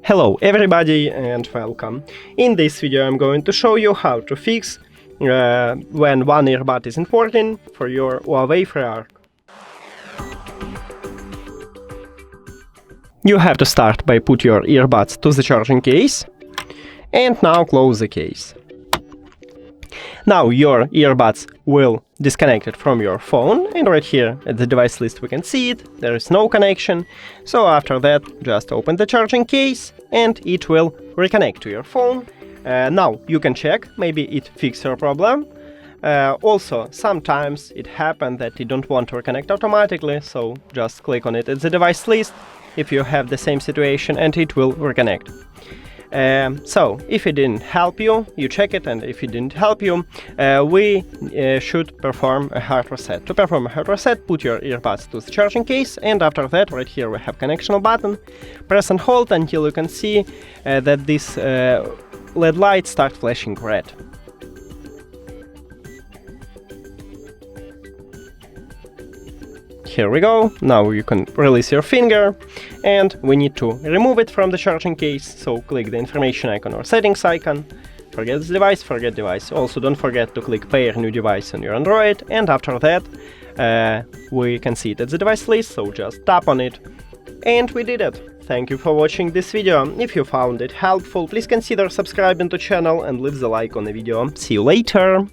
Hello everybody and welcome. In this video I'm going to show you how to fix when one earbud isn't working for your HUAWEI FreeArc. You have to start by put your earbuds to the charging case and now close the case. Now your earbuds will disconnect it from your phone, and right here at the device list we can see it, there is no connection. So after that just open the charging case and it will reconnect to your phone. Now you can check, maybe it fixed your problem. Also sometimes it happens that you don't want to reconnect automatically, so just click on it at the device list if you have the same situation and it will reconnect. So if it didn't help you, you check it, and if it didn't help you, we should perform a hard reset. To perform a hard reset, put your earbuds to the charging case, and after that, right here we have connection button. Press and hold until you can see that this LED light starts flashing red. Here we go. Now you can release your finger, and we need to remove it from the charging case, so click the information icon or settings icon. Forget the device, forget device. Also don't forget to click pair new device on your Android, and after that we can see it at the device list, so just tap on it. And we did it. Thank you for watching this video. If you found it helpful, please consider subscribing to the channel and leave the like on the video. See you later!